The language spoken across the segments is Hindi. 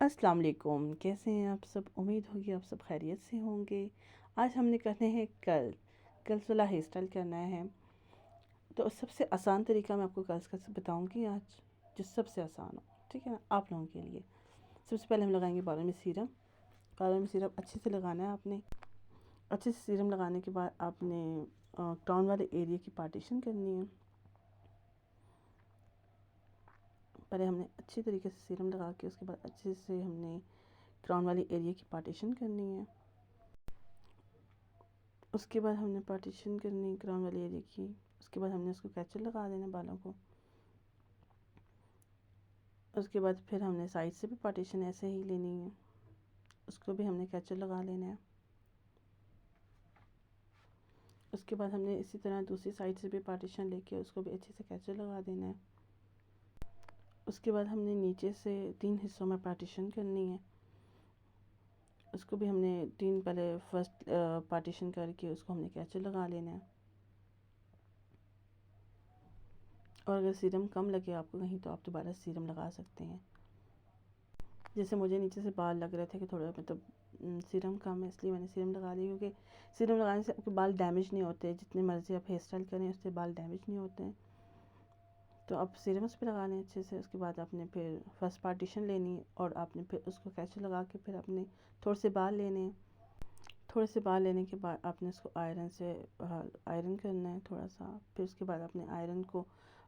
अस्सलाम वालेकुम। कैसे हैं आप सब? उम्मीद होगी आप सब खैरियत से होंगे। आज हमने करने हैं कर्ल्स वाला हेयर स्टाइल करना है। तो सबसे आसान तरीका मैं आपको कर्ल्स का बताऊंगी आज, जो सबसे आसान हो, ठीक है ना, आप लोगों के लिए। सबसे पहले हम लगाएंगे बालों में सीरम। बालों में सीरम अच्छे से लगाना है आपने। अच्छे से सीरम लगाने के बाद आपने क्राउन वाले एरिया की पार्टीशन करनी है। पहले हमने अच्छी तरीके से सीरम लगा के उसके बाद अच्छे से हमने क्राउन वाली एरिया की पार्टीशन करनी है। उसके बाद हमने पार्टीशन करनी क्राउन वाली एरिया की। उसके बाद हमने उसको कैचर लगा देना बालों को। उसके बाद फिर हमने साइड से भी पार्टीशन ऐसे ही लेनी है, उसको भी हमने कैचर लगा लेना है। उसके बाद हमने इसी तरह दूसरी साइड से भी पार्टीशन लेके उसको भी अच्छे से कैचर लगा देना है। उसके बाद हमने नीचे से 3 हिस्सों में पार्टीशन करनी है। उसको भी हमने पहले फर्स्ट पार्टीशन करके उसको हमने कैचर लगा लेना है। और अगर सीरम कम लगे आपको कहीं तो आप दोबारा सीरम लगा सकते हैं। जैसे मुझे नीचे से बाल लग रहे थे कि थोड़ा सीरम कम है, इसलिए मैंने सीरम लगा ली, क्योंकि सीरम लगाने से आपके बाल डैमेज नहीं होते। जितने मर्ज़ी आप हेयर स्टाइल करें उससे बाल डैमेज नहीं होते हैं। तो आप सीरम उस पर लगा लें अच्छे से। उसके बाद आपने फिर फर्स्ट पार्टीशन लेनी है और आपने फिर उसको कैचर लगा के फिर आपने थोड़े से बाल लेने हैं। थोड़े से बाल लेने के बाद आपने उसको आयरन से आयरन करना है थोड़ा सा। फिर उसके बाद आपने आयरन को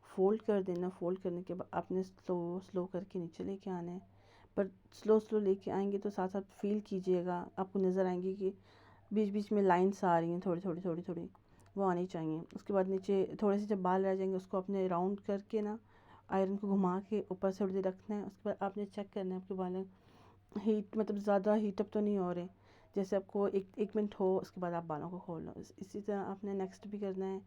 फ़ोल्ड कर देना। फ़ोल्ड करने के बाद आपने स्लो स्लो करके नीचे लेके आना है। पर स्लो स्लो लेके आएंगे तो साथ साथ फील कीजिएगा, आपको नज़र आएंगी कि बीच बीच में लाइन्स आ रही हैं, थोड़ी थोड़ी थोड़ी थोड़ी, वो आनी चाहिए। उसके बाद नीचे थोड़े से जब बाल रह जाएंगे उसको अपने राउंड करके ना आयरन को घुमा के ऊपर से थोड़ी देर रखना है। उसके बाद आपने चेक करना है आपके बाल हीट ज़्यादा हीटअप तो नहीं हो रहे। जैसे आपको एक मिनट हो उसके बाद आप बालों को खोल लो। इसी तरह आपने नेक्स्ट भी करना है।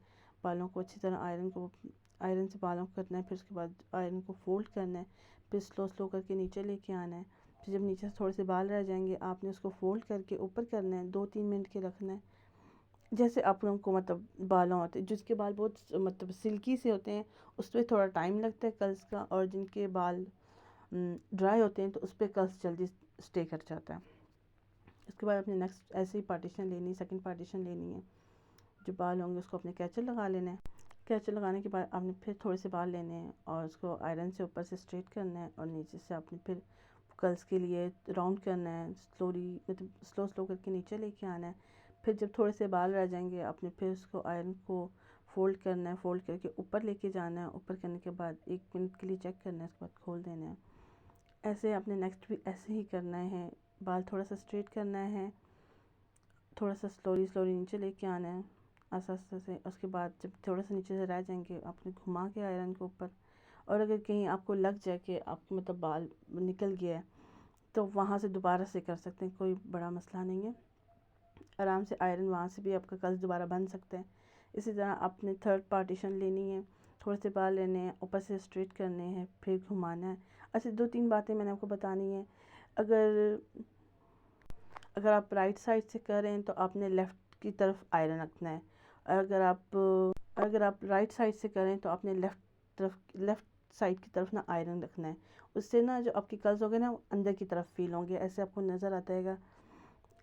बालों को अच्छी तरह आयरन से बालों को करना है। फिर उसके बाद आयरन को फोल्ड करना है। फिर स्लो स्लो करके नीचे लेके आना है। फिर जब नीचे से थोड़े से बाल रह जाएंगे आपने उसको फोल्ड करके ऊपर करना है। 2-3 मिनट के रखना है। जैसे आप लोगों को बालों होते हैं जिसके बाल बहुत सिल्की से होते हैं उस पर थोड़ा टाइम लगता है कर्ल्स का, और जिनके बाल ड्राई होते हैं तो उस पर कर्ल्स जल्दी स्टे कर जाता है। इसके बाद अपने नेक्स्ट ऐसे ही पार्टीशन लेनी, सेकंड पार्टीशन लेनी है। जो बाल होंगे उसको अपने कैचर लगा लेना है। कैचर लगाने के बाद आपने फिर थोड़े से बाल लेने हैं और उसको आयरन से ऊपर से स्ट्रेट करना है और नीचे से आपने फिर कर्ल्स के लिए राउंड करना है। स्लो स्लो करके नीचे लेके आना है। फिर जब थोड़े से बाल रह जाएंगे आपने फिर उसको आयरन को फोल्ड करना है। फोल्ड करके ऊपर लेके जाना है। ऊपर करने के बाद 1 मिनट के लिए चेक करना है, उसके बाद खोल देना है। ऐसे आपने नेक्स्ट भी ऐसे ही करना है। बाल थोड़ा सा स्ट्रेट करना है, थोड़ा सा स्लोली स्लोली नीचे लेके आना है आस्ते आस्ते से। उसके बाद जब थोड़ा सा नीचे से रह जाएंगे आपने घुमा के आयरन के ऊपर, और अगर कहीं आपको लग जाए कि आपको बाल निकल गया है तो वहाँ से दोबारा से कर सकते हैं, कोई बड़ा मसला नहीं है। आराम से आयरन वहाँ से भी आपका कर्ल्स दोबारा बन सकते हैं। इसी तरह आपने थर्ड पार्टीशन लेनी है। थोड़े से बाल लेने हैं, ऊपर से स्ट्रेट करने हैं, फिर घुमाना है। अच्छा, 2-3 बातें मैंने आपको बतानी है। अगर अगर आप राइट साइड से कर रहे हैं तो आपने लेफ़्ट की तरफ आयरन रखना है। अगर आप राइट साइड से करें तो आपने लेफ़्ट साइड की तरफ ना आयरन रखना है। उससे ना जो आपके कर्ल्स होंगे ना वो अंदर की तरफ फील होंगे, ऐसे आपको नज़र आता है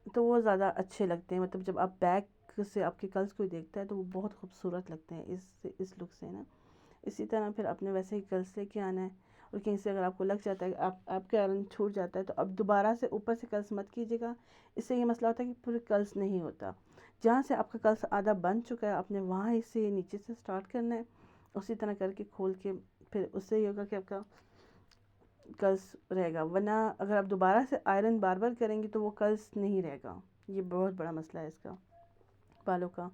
तो वो ज़्यादा अच्छे लगते हैं। जब आप बैक से आपके कर्ल्स को देखता है तो वो बहुत खूबसूरत लगते हैं इस लुक से ना। इसी तरह फिर अपने वैसे ही कर्ल्स लेके आना है। और कहीं से अगर आपको लग जाता है कि आपके आयरन छूट जाता है तो अब दोबारा से ऊपर से कर्ल्स मत कीजिएगा। इससे ये मसला होता है कि पूरे कर्ल्स नहीं होता। जहाँ से आपका कर्ल्स आधा बन चुका है आपने वहाँ से नीचे से स्टार्ट करना है। उसी तरह करके खोल के फिर उससे ये होगा कि आपका कर्ल्स रहेगा। वरना अगर आप दोबारा से आयरन बार बार करेंगे तो वो कर्ल्स नहीं रहेगा। ये बहुत बड़ा मसला है इसका, बालों का।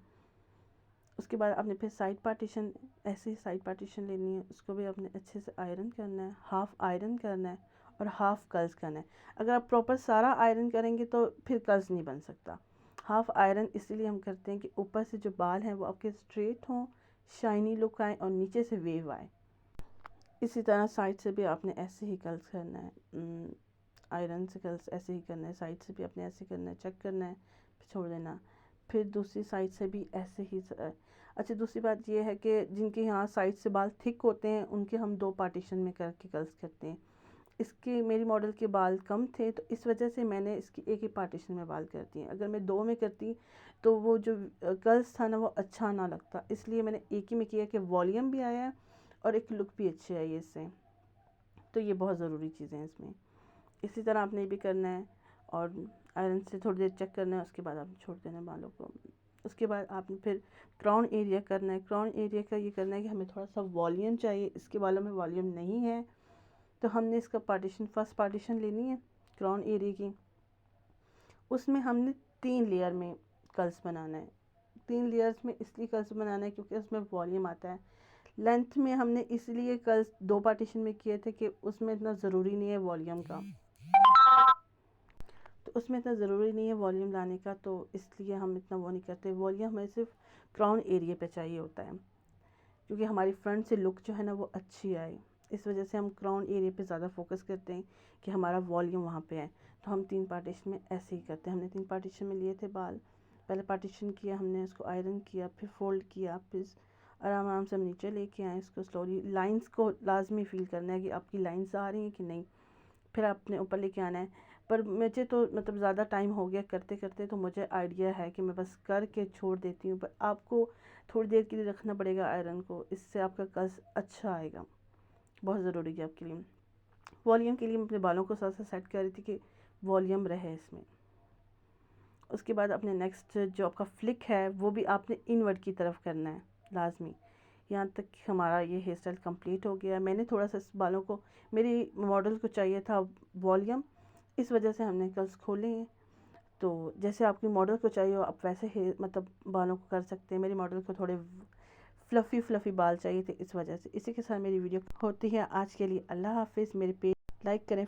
उसके बाद आपने फिर साइड पार्टीशन ऐसे ही साइड पार्टीशन लेनी है। उसको भी आपने अच्छे से आयरन करना है, हाफ़ आयरन करना है और हाफ़ कर्ल्स करना है। अगर आप प्रॉपर सारा आयरन करेंगे तो फिर कर्ल्स नहीं बन सकता। हाफ़ आयरन इसीलिए हम करते हैं कि ऊपर से जो बाल हैं वो आपके स्ट्रेट हों, शाइनी लुक आए और नीचे से वेव आए। इसी तरह साइड से भी आपने ऐसे ही कर्ल्स करना है। आयरन से कर्ल्स ऐसे ही करना है, साइड से भी आपने ऐसे करना है, चेक करना है, फिर छोड़ देना। फिर दूसरी साइड से भी ऐसे ही अच्छा, दूसरी बात ये है कि जिनके यहाँ साइड से बाल थिक होते हैं उनके हम 2 पार्टीशन में करके कर्ल्स करते हैं। इसके मेरी मॉडल के बाल कम थे, तो इस वजह से मैंने इसकी एक ही पार्टीशन में बाल कर दिए। अगर मैं 2 में करती तो वो जो कर्ल्स था ना वो अच्छा ना लगता, इसलिए मैंने एक ही में किया कि वॉल्यूम भी आया और एक लुक भी अच्छी आई है इससे। तो ये बहुत ज़रूरी चीज़ें हैं इसमें। इसी तरह आपने भी करना है और आयरन से थोड़ी देर चेक करना है, उसके बाद आपने छोड़ देना है बालों को। उसके बाद आपने फिर क्राउन एरिया करना है। क्राउन एरिया का ये करना है कि हमें थोड़ा सा वॉल्यूम चाहिए, इसके बालों में वॉल्यूम नहीं है, तो हमने इसका पार्टीशन, फर्स्ट पार्टीशन लेनी है क्राउन एरिया की। उसमें हमने 3 लेयर में कर्ल्स बनाना है। 3 लेयर्स में इसलिए कर्ल्स बनाना है क्योंकि उसमें वॉल्यूम आता है। लेंथ में हमने इसलिए कर्ल्स 2 पार्टीशन में किए थे कि उसमें इतना ज़रूरी नहीं है वॉल्यूम का, तो उसमें इतना ज़रूरी नहीं है वॉल्यूम लाने का, तो इसलिए हम इतना वो नहीं करते। वॉल्यूम हमें सिर्फ क्राउन एरिया पे चाहिए होता है, क्योंकि हमारी फ्रंट से लुक जो है ना वो अच्छी आए। इस वजह से हम क्राउन एरिया पे ज़्यादा फोकस करते हैं कि हमारा वॉल्यूम वहाँ पे है। तो हम 3 पार्टीशन में ऐसे ही करते हैं। हमने 3 पार्टीशन में लिए थे बाल। पहले पार्टीशन किया, हमने उसको आयरन किया, फिर फोल्ड किया, फिर आराम आराम से हम नीचे लेके आए इसको स्लोली। लाइंस को लाजमी फील करना है कि आपकी लाइंस आ रही हैं कि नहीं, फिर आपने ऊपर लेके आना है। पर मुझे तो मतलब ज़्यादा टाइम हो गया करते करते, तो मुझे आइडिया है कि मैं बस करके छोड़ देती हूँ, पर आपको थोड़ी देर के लिए रखना पड़ेगा आयरन को, इससे आपका कर्ल्स अच्छा आएगा। बहुत ज़रूरी है आपके लिए। वॉल्यूम के लिए मैं अपने बालों को साथ साथ सेट कर रही थी कि वॉल्यूम रहे इसमें। उसके बाद अपने नेक्स्ट जो आपका फ्लिक है वो भी आपने इनवर्ड की तरफ करना है लाजमी। यहाँ तक कि हमारा ये हेयर स्टाइल कंप्लीट हो गया। मैंने थोड़ा सा इस बालों को, मेरी मॉडल को चाहिए था वॉल्यूम, इस वजह से हमने कर्ल्स खोले हैं। तो जैसे आपकी मॉडल को चाहिए हो आप वैसे हेयर मतलब बालों को कर सकते हैं। मेरी मॉडल को थोड़े फ्लफ़ी फ्लफ़ी बाल चाहिए थे, इस वजह से। इसी के साथ मेरी वीडियो होती है आज के लिए। अल्लाह हाफिज़। मेरे पेज लाइक करें।